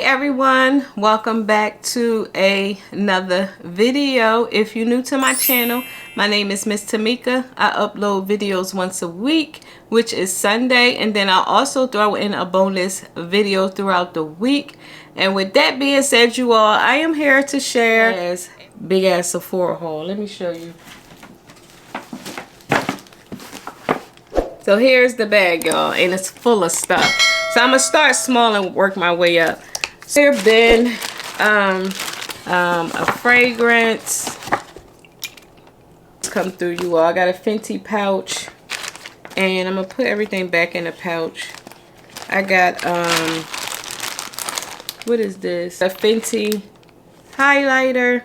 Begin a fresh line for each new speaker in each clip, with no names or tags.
everyone, welcome back to another video. If you're new to my channel, my name is Miss Tamika. I upload videos once a week, which is Sunday, and then I'll also throw in a bonus video throughout the week. And with that being said, you all, I am here to share this big ass Sephora haul. Let me show you. So here's the bag, y'all, and it's full of stuff. So I'm gonna start small and work my way up. So there been a fragrance. Let's come through, you all. I got a Fenty pouch, and I'm gonna put everything back in the pouch. I got what is this? A Fenty highlighter.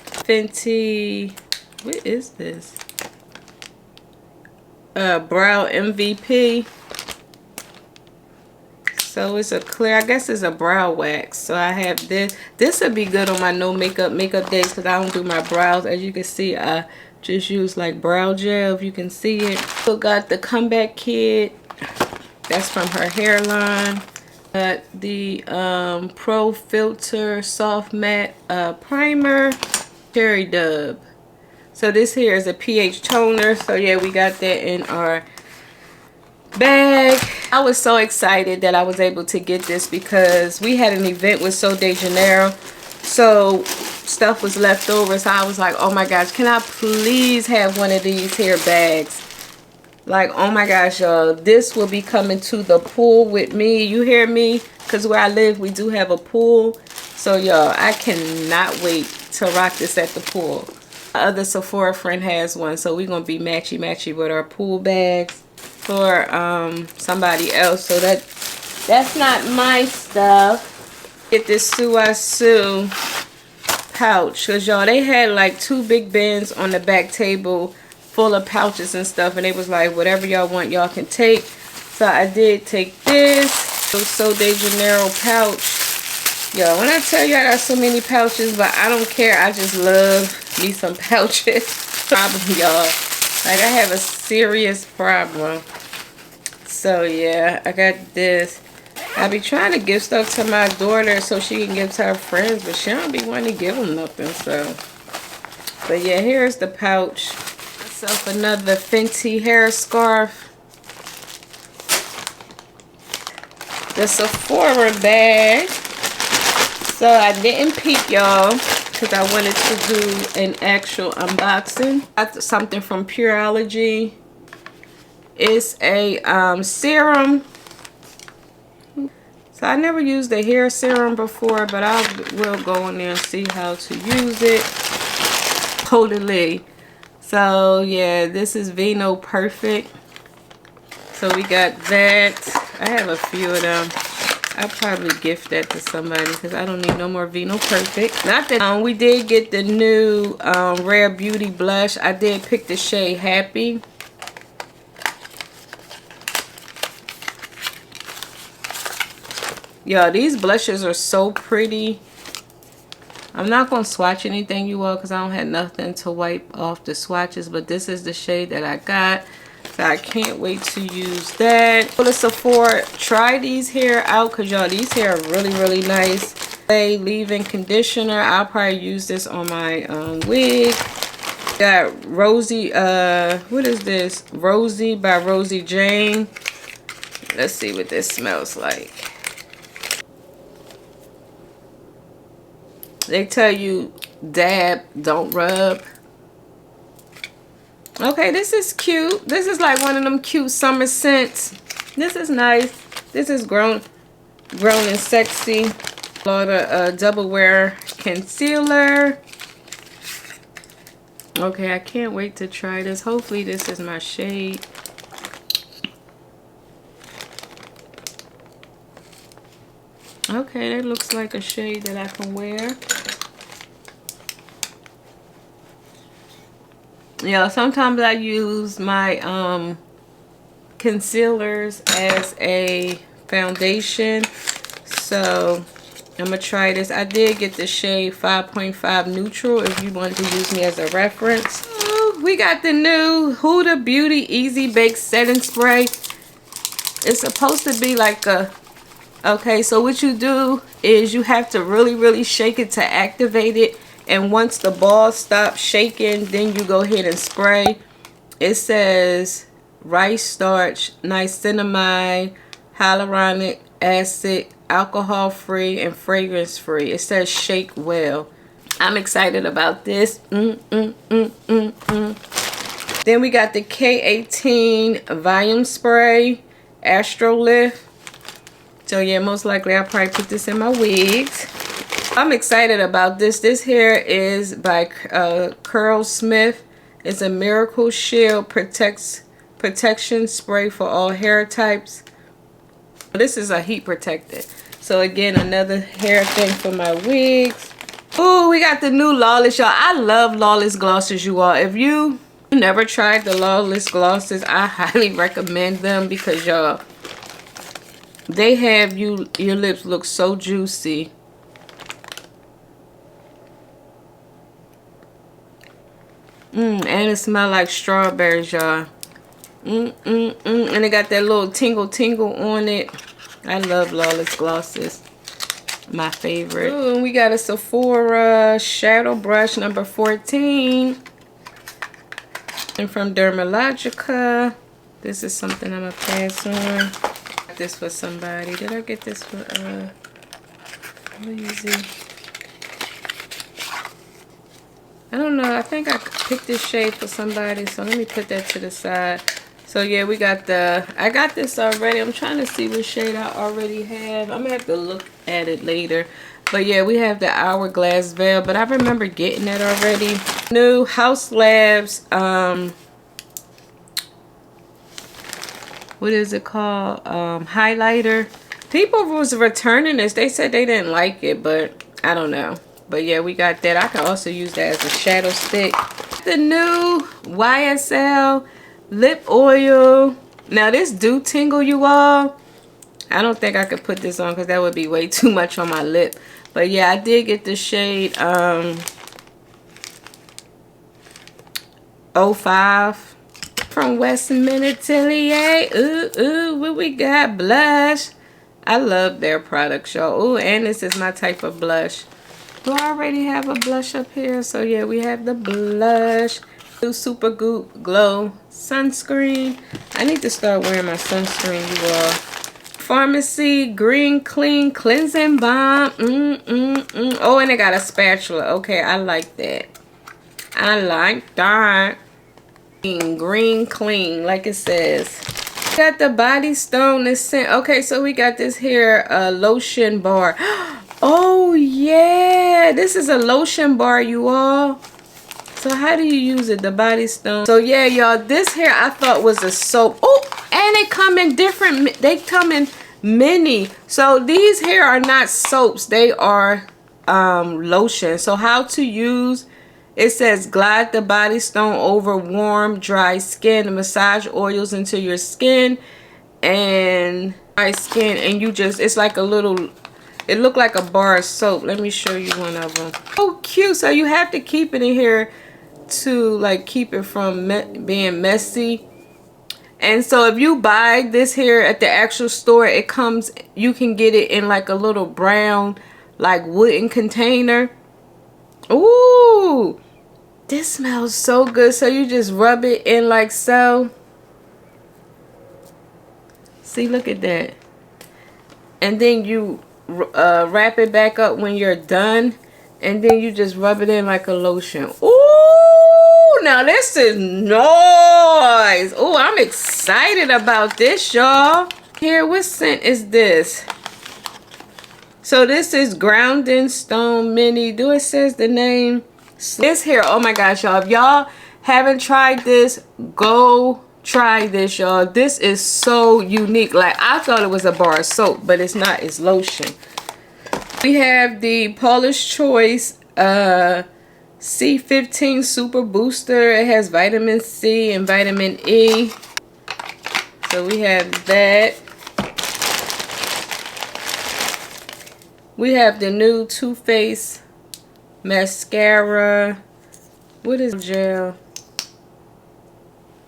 Fenty, what is this? Brow MVP. So it's a clear, I guess it's a brow wax. So I have this. This would be good on my no makeup days because I don't do my brows. As you can see, I just use like brow gel, if you can see it. So got the comeback kit. That's from her hairline. Got the Pro Filter Soft Matte Primer. Cherry Dub. So this here is a pH toner. So yeah, we got that in our bag. I was so excited that I was able to get this because we had an event with So de Janeiro, so stuff was left over. So I was like, oh my gosh, can I please have one of these here bags? Like, oh my gosh, y'all, this will be coming to the pool with me. You hear me? Because where I live, we do have a pool. So y'all, I cannot wait to rock this at the pool. My other Sephora friend has one, so we're gonna be matchy with our pool bags for somebody else. So that's not my stuff. Get this Suasu pouch, because y'all, they had like 2 big bins on the back table full of pouches and stuff, and it was like, whatever y'all want, y'all can take. So I did take this So de Janeiro pouch. Yo, when I tell you I got so many pouches, but I don't care, I just love me some pouches. Problem, y'all, like I have a serious problem. So yeah, I got this. I be trying to give stuff to my daughter so she can give to her friends, but she don't be wanting to give them nothing. So, but yeah, here's the pouch. Myself another Fenty hair scarf. The Sephora bag. So I didn't peek, y'all, because I wanted to do an actual unboxing. Got something from Pureology. It's a serum. So I never used a hair serum before, but I will go in there and see how to use it. Totally. So yeah, this is Vino Perfect. So we got that. I have a few of them. I'll probably gift that to somebody because I don't need no more Vino Perfect. Not that we did get the new Rare Beauty blush. I did pick the shade Happy. Y'all, these blushes are so pretty. I'm not going to swatch anything, you all, because I don't have nothing to wipe off the swatches. But this is the shade that I got. So I can't wait to use that. For the Sephora, try these hair out because y'all, these hair are really nice. They leave-in conditioner. I'll probably use this on my wig. Got Rosie, what is this? Rosie by Rosie Jane. Let's see what this smells like. They tell you dab, don't rub. Okay, this is cute. This is like one of them cute summer scents. This is nice. This is grown and sexy. A lot of double wear concealer. Okay, I can't wait to try this. Hopefully this is my shade. Okay, that looks like a shade that I can wear. Yeah, sometimes I use my concealers as a foundation. So I'm gonna try this. I did get the shade 5.5 Neutral if you wanted to use me as a reference. Oh, we got the new Huda Beauty Easy Bake Setting Spray. It's supposed to be like a Okay, so what you do is you have to really shake it to activate it. And once the ball stops shaking, then you go ahead and spray. It says rice starch, niacinamide, hyaluronic acid, alcohol free, and fragrance free. It says shake well. I'm excited about this. Then we got the K18 volume spray, Astro Lift. So yeah, most likely I'll probably put this in my wigs. I'm excited about this. This here is by Curl Smith. It's a Miracle Shield protection spray for all hair types. This is a heat protector. So again, another hair thing for my wigs. Oh, we got the new Lawless, y'all. I love Lawless glosses, you all. If you never tried the Lawless glosses, I highly recommend them because y'all, they have your lips look so juicy. And it smells like strawberries, y'all. And it got that little tingle on it. I love Lawless glosses. My favorite. Ooh, and we got a Sephora shadow brush number 14. And from Dermalogica. This is something I'm gonna pass on. Got this for somebody. Did I get this for Easy? I don't know. I think I picked this shade for somebody. So let me put that to the side. So yeah, we got I got this already. I'm trying to see what shade I already have. I'm gonna have to look at it later. But yeah, we have the Hourglass Veil, but I remember getting that already. New House Labs, what is it called? Highlighter. People was returning this. They said they didn't like it, but I don't know. But yeah, we got that. I can also use that as a shadow stick. The new YSL lip oil. Now this do tingle, you all. I don't think I could put this on because that would be way too much on my lip. But yeah, I did get the shade 05 from Westman Atelier. Ooh, what we got? Blush. I love their products, y'all. Ooh, and this is my type of blush. Do I already have a blush up here? So yeah, we have the blush. Super Goop Glow sunscreen. I need to start wearing my sunscreen, you all. Pharmacy Green Clean Cleansing Balm. Oh, and it got a spatula. Okay, I like that. I like that. Green Clean, like it says. We got the Body Stone. This scent. Okay, so we got this here lotion bar. Oh yeah, this is a lotion bar, you all. So how do you use it? The Body Stone. So yeah, y'all, this here I thought was a soap. Oh, and they come in different. They come in mini. So these here are not soaps. They are lotion. So how to use? It says glide the Body Stone over warm, dry skin. Massage oils into your skin and dry skin, and you just, it's like a little. It looked like a bar of soap. Let me show you one of them. Oh, cute. So you have to keep it in here to like keep it from being messy. And so if you buy this here at the actual store, it comes, you can get it in like a little brown like wooden container. Ooh, this smells so good. So you just rub it in like so. See, look at that. And then you wrap it back up when you're done, and then you just rub it in like a lotion. Ooh, now this is nice. Ooh, I'm excited about this, y'all. Here, what scent is this? So this is Grounding Stone Mini. Do it says the name? This here, oh my gosh, y'all. If y'all haven't tried this, go try this, y'all. This is so unique. Like, I thought it was a bar of soap, but it's not. It's lotion. We have the Paula's Choice C15 Super Booster. It has vitamin C and vitamin E. So we have that. We have the new Too Faced mascara. What is gel?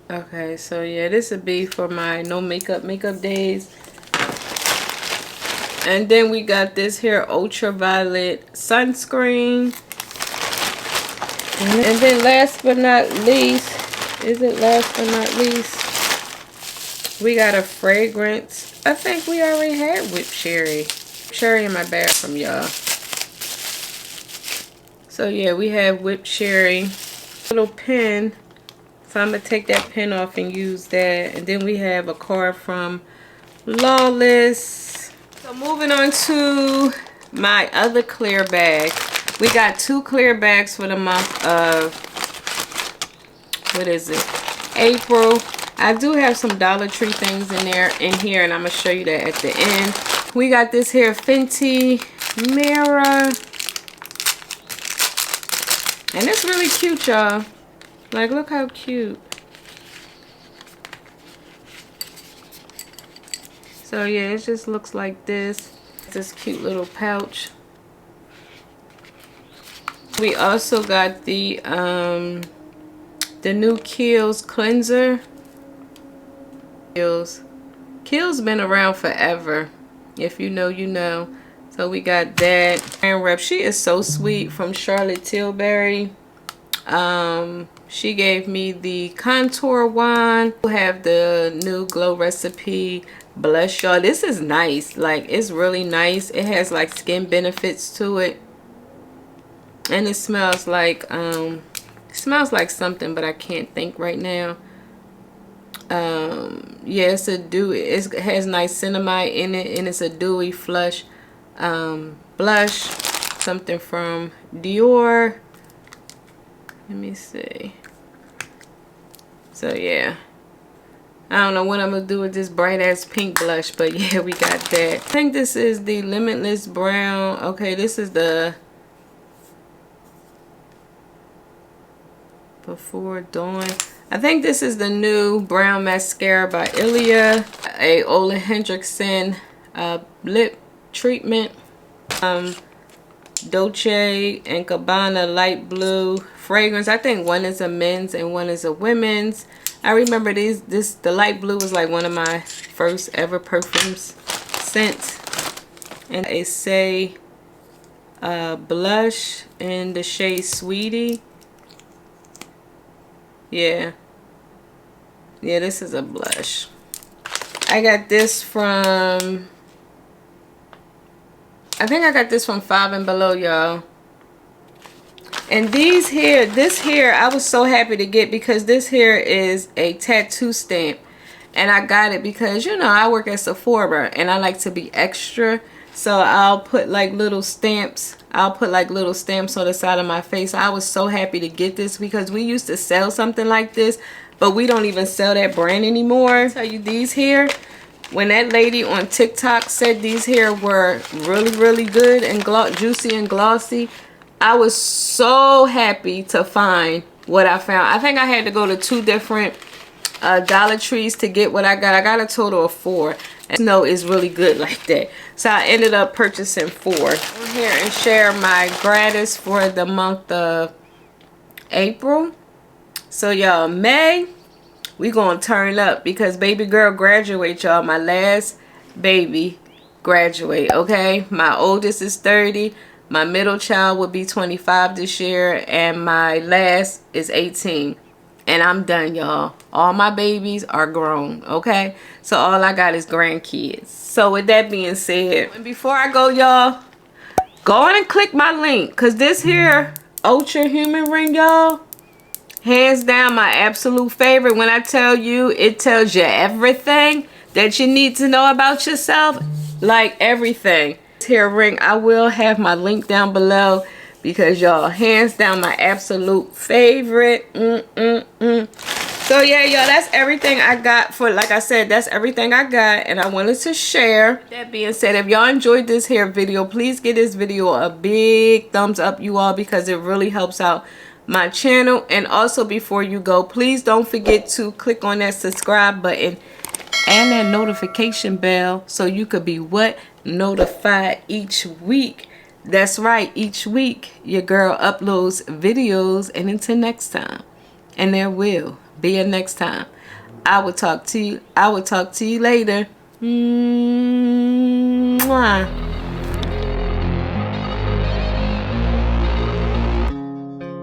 Okay, so yeah, this would be for my no makeup days. And then we got this here ultraviolet sunscreen. And then last but not least, we got a fragrance. I think we already had whipped cherry. Cherry in my bathroom, y'all. So yeah, we have whipped cherry. Little pen. So I'm going to take that pen off and use that. And then we have a card from Lawless. So moving on to my other clear bag. We got 2 clear bags for the month of, what is it, April. I do have some Dollar Tree things in here, and I'm going to show you that at the end. We got this here Fenty mirror. And it's really cute, y'all. Like, look how cute. So yeah, it just looks like this. This cute little pouch. We also got the new Kiehl's cleanser. Kiehl's been around forever. If you know, you know. So we got that. And rep, she is so sweet, from Charlotte Tilbury. She gave me the contour wand. We have the new Glow Recipe blush, y'all. This is nice. Like, it's really nice. It has like skin benefits to it. And it smells like something, but I can't think right now. Yeah, it's a dewy, it has niacinamide in it, and it's a dewy flush blush, something from Dior. Let me see. So yeah, I don't know what I'm gonna do with this bright ass pink blush, but yeah, we got that. I think this is the Limitless Brown. Okay, this is the Before Dawn. I think this is the new brown mascara by Ilia. A Ole Hendrickson lip treatment. Dolce & Gabbana light blue fragrance. I think one is a men's and one is a women's. I remember the light blue was like one of my first ever perfumes scents. And a Say blush in the shade Sweetie. Yeah, this is a blush. I got this from, I think I got this from 5 and Below, y'all. And this here, I was so happy to get, because this here is a tattoo stamp. And I got it because, you know, I work at Sephora and I like to be extra. So I'll put like little stamps. I'll put like little stamps on the side of my face. I was so happy to get this because we used to sell something like this, but we don't even sell that brand anymore. I'll tell you, these here, when that lady on TikTok said these here were really, really good and juicy and glossy, I was so happy to find what I found. I think I had to go to 2 different Dollar Trees to get what I got. I got a total of 4. And no, it's really good like that. So I ended up purchasing 4. I'm here and share my gratis for the month of April. So y'all, May, we gonna turn up because baby girl graduate, y'all. My last baby graduate, okay? My oldest is 30. My middle child will be 25 this year. And my last is 18. And I'm done, y'all. All my babies are grown, okay? So all I got is grandkids. So with that being said, and before I go, y'all, go on and click my link. Because this here Ultra Human Ring, y'all, hands down my absolute favorite. When I tell you, it tells you everything that you need to know about yourself. Like everything. This here ring, I will have my link down below. Because y'all, hands down my absolute favorite. So yeah, y'all, that's everything I got for, like I said, that's everything I got and I wanted to share. That being said, if y'all enjoyed this here video, please give this video a big thumbs up, you all, because it really helps out my channel. And also, before you go, please don't forget to click on that subscribe button and that notification bell so you could be notified each week. That's right, each week your girl uploads videos. And until next time, and there will be a next time, I will talk to you later. Mwah.